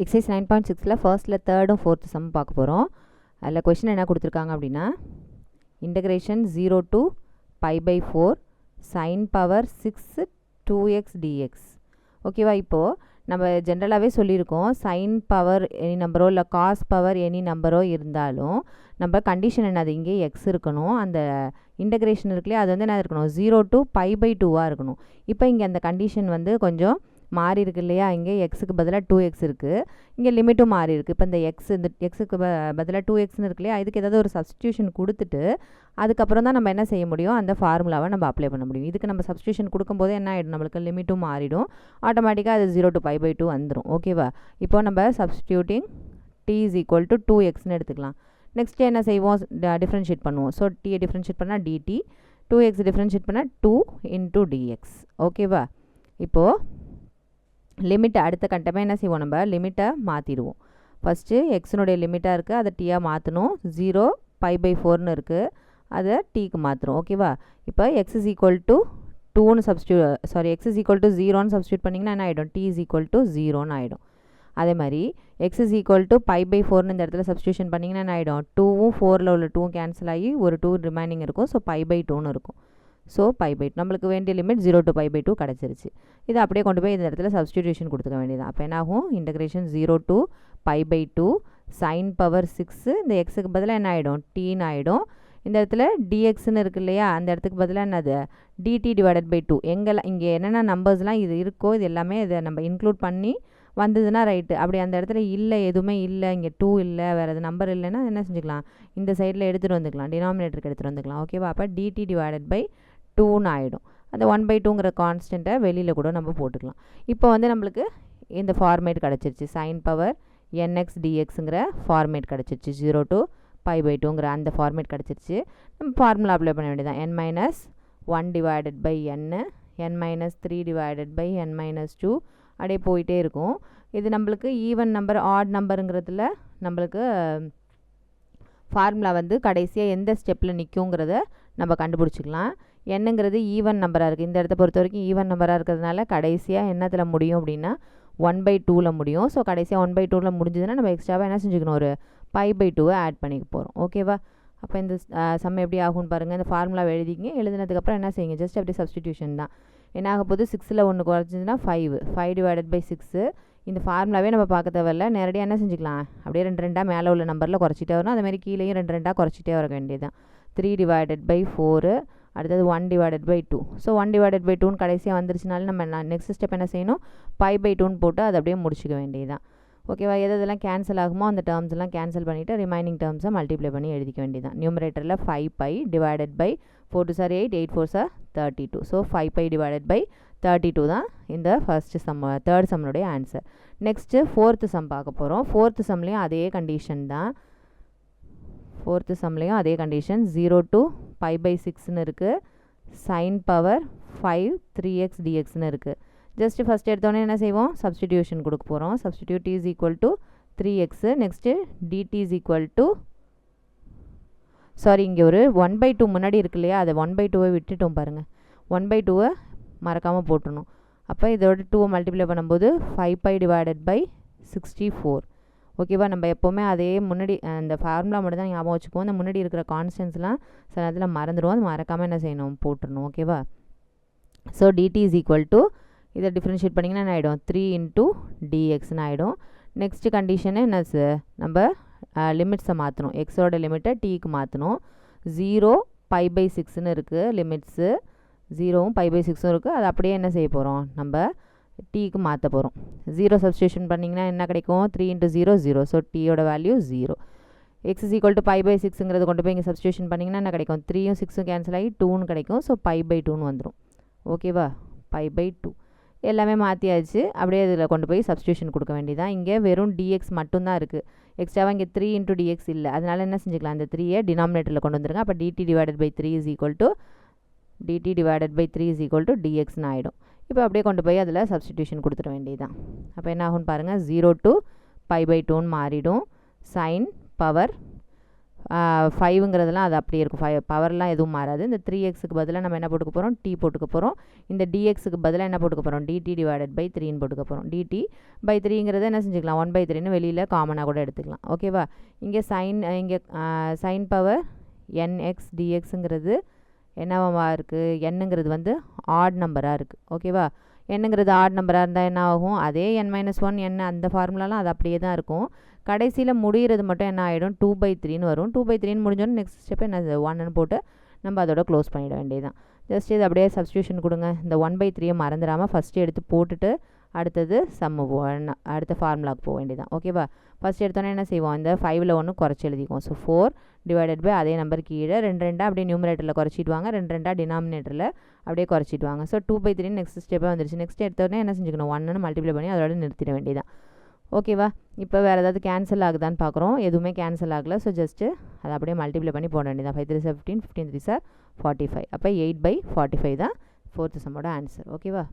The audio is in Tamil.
எக்ஸைஸ் 9.6ல ஃபர்ஸ்ட்டில் தேர்டும் ஃபோர்த்து சம் பார்க்க போகிறோம். அதில் கொஷின் என்ன கொடுத்துருக்காங்க அப்படின்னா, integration 0 to π/4 sin power 6 2x dx. ஓகேவா? இப்போது நம்ம ஜென்ரலாகவே சொல்லியிருக்கோம், சைன் பவர் எனி நம்பரோ இல்லை காஸ் பவர் எனி நம்பரோ இருந்தாலும் நம்ம கண்டிஷன் என்னது, இங்கே எக்ஸ் இருக்கணும். அந்த இன்டகிரேஷன் இருக்குல்லையே, அது வந்து என்ன இருக்கணும், 0 to π/2 இருக்கணும். இப்போ இங்கே அந்த கண்டிஷன் வந்து கொஞ்சம் மாறி இருக்கு இல்லையா, இங்கே எக்ஸுக்கு பதிலாக 2x இருக்குது, இங்கே லிமிட்டும் மாறி இருக்குது. இப்போ இந்த எக்ஸுக்கு பதிலாக 2xன்னு இருக்கு இல்லையா, இதுக்கு ஏதாவது ஒரு சப்ஸ்டியூஷன் கொடுத்துட்டு அதுக்கப்புறம் தான் நம்ம என்ன செய்ய முடியும், அந்த ஃபார்முலாவை நம்ம அப்ளை பண்ண முடியும். இதுக்கு நம்ம சப்ஸ்டியூஷன் கொடுக்கும்போது என்ன ஆகிடும், நம்மளுக்கு லிமிட்டும் மாறிடும், ஆட்டோமேட்டிக்காக அது 0 to π/2 வந்துடும். ஓகேவா? இப்போ நம்ம substituting t is equal to 2xன்னு எடுத்துக்கலாம். நெக்ஸ்ட்டு என்ன செய்வோம், டிஃப்ரென்ஷியேட் பண்ணுவோம். ஸோ t டிஃப்ரென்ஷியேட் பண்ணால் dt, 2x டிஃப்ரென்ஷியேட் பண்ணால் 2 into dx. ஓகேவா? இப்போது லிமிட்டை அடுத்த கட்டமாக என்ன செய்வோம், நம்ம லிமிட்டை மாற்றிடுவோம். ஃபஸ்ட்டு எக்ஸினுடைய லிமிட்டாக இருக்குது, அதை டீயாக மாற்றணும். 0 π/4ன்னு இருக்குது, அதை டீக்கு மாற்றுறோம். ஓகேவா? இப்போ எக்ஸ் இஸ் ஈக்குவல் டு 2ன்னு எக்ஸ் இஸ் ஈக்குவல் டு 0ன்னு சப்ஸ்டியூட் பண்ணிங்கன்னா என்ன ஆகிடும், t இஸ் ஈக்குவல் டு 0ன்னு ஆகிடும். அதே மாதிரி எக்ஸ் இஸ் ஈக்குவல் டு π/4ன்னு இந்த இடத்துல சப்ஸ்டியூஷன் பண்ணிங்கன்னா என்ன ஆகிடும், 2வும் 4ல் உள்ள 2வும் கேன்சல் ஆகி ஒரு 2 ரிமைனிங் இருக்கும். ஸோ π/2ன்னு இருக்கும். ஸோ π/2 நம்மளுக்கு வேண்டிய லிமிட் 0 to π/2 கிடச்சிருச்சு. இதை அப்படியே கொண்டு போய் இந்த இடத்துல சப்ஸ்டியூஷன் கொடுத்துக்க வேண்டியதான். அப்போ என்ன ஆகும், இன்டகிரேஷன் 0 to π/2 sin பவர் 6, இந்த எக்ஸுக்கு பதிலாக என்ன ஆகிடும், டீன்னு ஆகிடும். இந்த இடத்துல dxன்னு இருக்கு இல்லையா, அந்த இடத்துக்கு பதிலாக என்னது, dt டிவைடட் பை 2. எங்கெல்லாம் இங்கே என்னென்ன நம்பர்ஸ்லாம் இது இருக்கோ இது எல்லாமே இதை நம்ம இன்க்ளூட் பண்ணி வந்ததுன்னா ரைட்டு. அப்படி அந்த இடத்துல இல்லை, எதுவுமே இல்லை, இங்கே 2 இல்லை, வேறு எது நம்பர் இல்லைன்னா என்ன செஞ்சுக்கலாம், இந்த சைடில் எடுத்துகிட்டு வந்துக்கலாம், டினாமினேட்டருக்கு எடுத்துகிட்டு வந்துக்கலாம். ஓகேவா? அப்போ dt டிவைடட் பை 2ன்னு ஆகிடும். அந்த 1/2ங்கிற கான்ஸ்டண்ட்டை வெளியில் கூட நம்ம போட்டுக்கலாம். இப்போ வந்து நம்மளுக்கு இந்த ஃபார்மேட் கிடச்சிருச்சு, சைன் பவர் nx dxங்கிற ஃபார்மேட் கிடச்சிருச்சு, 0 to π/2ங்கிற அந்த ஃபார்மேட் கிடச்சிருச்சு. நம்ம ஃபார்முலா அப்ளை பண்ண வேண்டியதான், n-1 divided by n-3 divided by n-2 அப்படியே போயிட்டே இருக்கும். இது நம்மளுக்கு ஈவன் நம்பர் ஆட் நம்பருங்கிறதுல நம்மளுக்கு ஃபார்முலா வந்து கடைசியாக எந்த ஸ்டெப்பில் நிற்குங்கிறத நம்ம கண்டுபிடிச்சிக்கலாம். என்னங்கிறது ஈவன் நம்பராக இருக்குது, இந்த இடத்த பொறுத்த வரைக்கும் ஈவன் நம்பராக இருக்கிறதுனால கடைசியாக என்னத்தில் முடியும் அப்படின்னா 1/2ல் முடியும். ஸோ கடைசியாக 1/2ல் முடிஞ்சதுன்னா நம்ம எக்ஸ்ட்ராவாக என்ன செஞ்சுக்கணும், ஒரு π/2 ஆட் பண்ணிக்க போகிறோம். ஓகேவா? அப்போ இந்த சம் எப்படி ஆகும்னு பாருங்கள். இந்த ஃபார்முலா எழுதிக்கிங்க, எழுதினதுக்கப்புறம் என்ன செய்யுங்க, ஜஸ்ட் அப்படியே சப்ஸ்டிடியூஷன் தான். என்ன ஆக போது, 6ல் 1 குறைச்சிதுன்னா 5 டிவைடட் பை 6. இந்த ஃபார்முலாவே நம்ம பார்க்க தேவையில்ல, நேரடியாக என்ன செஞ்சுக்கலாம், அப்படியே 2 2 மேலே உள்ள நம்பரில் குறைச்சிட்டே வரும். அதேமாதிரி கீழேயும் 2 2 குறைச்சிட்டே வர வேண்டியதுதான். 3 டிவைடட் பை 4, அடுத்தது 1 divided by 2. So 1 divided by 2ன்னு கடைசியாக வந்துருச்சுனாலும் நம்ம நெக்ஸ்ட் ஸ்டெப் என்ன செய்யணும், π/2ன்னு போட்டு அதை அப்படியே முடிச்சுக்க வேண்டியதுதான். ஓகேவா? எதெல்லாம் கேன்சல் ஆகுமோ அந்த டேர்ம்ஸ் எல்லாம் கேன்சல் பண்ணிவிட்டு ரிமைனிங் டேர்ம்ஸை மல்டிப்ளை பண்ணி எழுதிக்க வேண்டியதான். நியூமரேட்டரில் 5π divided by 4 2 8, 8 4 32. So 5π divided by 32 தான் இந்த ஃபர்ஸ்ட் சம், தேர்ட் சம்னுடைய ஆன்சர். நெக்ஸ்ட்டு ஃபோர்த்து சம் பார்க்க போகிறோம். ஃபோர்த்து சம்லேயும் அதே கண்டிஷன் தான். ஃபோர்த்து சம்லேயும் அதே கண்டிஷன், 0 to π/6ன்னு இருக்குது, சைன் பவர் 5 3x dxன்னு இருக்குது. ஜஸ்ட்டு ஃபஸ்ட் எடுத்தோடனே என்ன செய்வோம், சப்ஸ்டிடியூஷன் கொடுக்க போகிறோம். Substitute t is equal to 3x. Next dt is equal to, sorry இங்கே ஒரு 1/2 முன்னாடி இருக்கு இல்லையா, அதை 1/2 விட்டுட்டோம் பாருங்கள், 1/2 மறக்காமல் போட்டுடணும். அப்போ இதோட 2 மல்டிப்ளை பண்ணும்போது 5π டிவைடட் பை 64. ஓகேவா? நம்ம எப்போவுமே அதே முன்னாடி அந்த ஃபார்முலா மட்டும் தான் ஞாபகம் வச்சுக்குவோம். அந்த முன்னாடி இருக்கிற கான்ஸ்டன்ஸ்லாம் சில நேரத்தில் மறந்துடுவோம், அது மறக்காமல் என்ன செய்யணும், போட்டுடணும். ஓகேவா? So dt is equal to, இதை டிஃப்ரென்ஷியேட் பண்ணிங்கன்னா என்ன ஆகிடும், 3 into dxன்னு ஆகிடும். நெக்ஸ்ட் கண்டிஷனு என்ன, நம்ம லிமிட்ஸை மாற்றணும், எக்ஸோட லிமிட்டை டீக்கு மாற்றணும். 0 π/6ன்னு இருக்குது லிமிட்ஸு, 0வும் π/6ம் இருக்குது. அது அப்படியே என்ன செய்ய போகிறோம், நம்ம டீக்கு மாற்ற போகிறோம். 0 சப்ஸ்டியூஷன் பண்ணிங்கன்னா என்ன கிடைக்கும், 3 into 0 0. ஸோ டீயோட value 0. X is equal to π/6ங்கிறது கொண்டு போய் இங்கே சப்ஸ்டியூஷன் பண்ணிங்கன்னா என்ன கிடைக்கும், 3யும் 6ம் கேன்சல் ஆகி 2ன்னு கிடைக்கும். ஸோ π/2ன்னு வந்துடும். ஓகேவா? π/2 எல்லாமே மாற்றியாச்சு. அப்படியே இதில் கொண்டு போய் சப்ஸ்டியூஷன் கொடுக்க வேண்டியதான். இங்கே வெறும் dx மட்டும்தான் இருக்குது, எக்ஸ்ட்ராவாக இங்கே 3 into dx இல்லை. அதனால் என்ன செஞ்சுக்கலாம், அந்த 3யை டினாமினேட்டரில் கொண்டு வந்துருங்க. அப்போ dt divided by 3 is equal to dxன்னு ஆகிடும். இப்போ அப்படியே கொண்டு போய் அதில் சப்ஸ்டிடியூஷன் கொடுத்துட வேண்டியதுதான். அப்போ என்ன ஆகும்னு பாருங்கள், 0 to π/2ன்னு மாறிடும். சைன் பவர் 5ங்கிறதுலாம் அது அப்படியே இருக்கும். பவர்லாம் எதுவும் மாறாது. இந்த 3xக்கு பதிலாக நம்ம என்ன போட்டுக்க போகிறோம், t போட்டுக்க போகிறோம். இந்த dxக்கு பதிலாக என்ன போட்டுக்க போகிறோம், dt டிவைடட் பை 3ன்னு போட்டுக்க போகிறோம். dt பை 3ங்கிறத என்ன செஞ்சுக்கலாம், 1/3ன்னு வெளியில் காமனாக கூட எடுத்துக்கலாம். ஓகேவா. இங்கே சைன் பவர் nx dxங்கிறது என்னவா இருக்குது, என்னங்கிறது வந்து ஆட் நம்பராக இருக்குது. ஓகேவா. என்னங்கிறது ஆட் நம்பராக இருந்தால் என்ன ஆகும், அதே n-1 என்ன அந்த ஃபார்முலாலாம் அது அப்படியே தான் இருக்கும். கடைசியில் முடிகிறது மட்டும் என்ன ஆகிடும், 2/3ன்னு வரும். 2/3ன்னு முடிஞ்சோன்னு நெக்ஸ்ட் ஸ்டெப் என்ன 1ன்னு போட்டு நம்ம அதோட க்ளோஸ் பண்ணிட வேண்டியதுதான். ஜஸ்ட் இது அப்படியே சப்ஸ்டியூஷன் கொடுங்க. இந்த 1/3 மறந்துடாமல் ஃபஸ்ட்டு எடுத்து போட்டுட்டு அடுத்தது அடுத்த ஃபார்முலாவுக்கு போக வேண்டியதான். ஓகேவா. ஃபஸ்ட் எடுத்தோன்னே என்ன செய்வோம், இந்த 5ல் 1 குறைச்சி எழுதிக்குவோம். ஸோ 4 டிவைடட் பை அதே நம்பர் கீழே 2 அப்படியே நியூமரேட்டரில் குறைச்சிட்டு வாங்க, 2 டினாமினேட்டரில் அப்படியே குறைச்சிட்டு வாங்க. ஸோ 2/3 நெக்ஸ்ட் ஸ்டெப்பே வந்துருச்சு. நெக்ஸ்ட் எடுத்தோடனே என்ன செஞ்சுக்கணும், 1ன்னு மல்டிப்ளை பண்ணி அதோட நிறுத்திட வேண்டியதான். ஓகேவா. இப்போ வேறு ஏதாவது கேன்சல் ஆகுதான்னு பார்க்குறோம். எதுவுமே கேன்சல் ஆகலை. ஸோ ஜஸ்ட்டு அதை அப்படியே மல்டிப்ளை பண்ணி போட வேண்டியதான். 5 3 15, 15 3 45. அப்போ 8/45 தான் 4th சம்மோட ஆன்சர். ஓகேவா.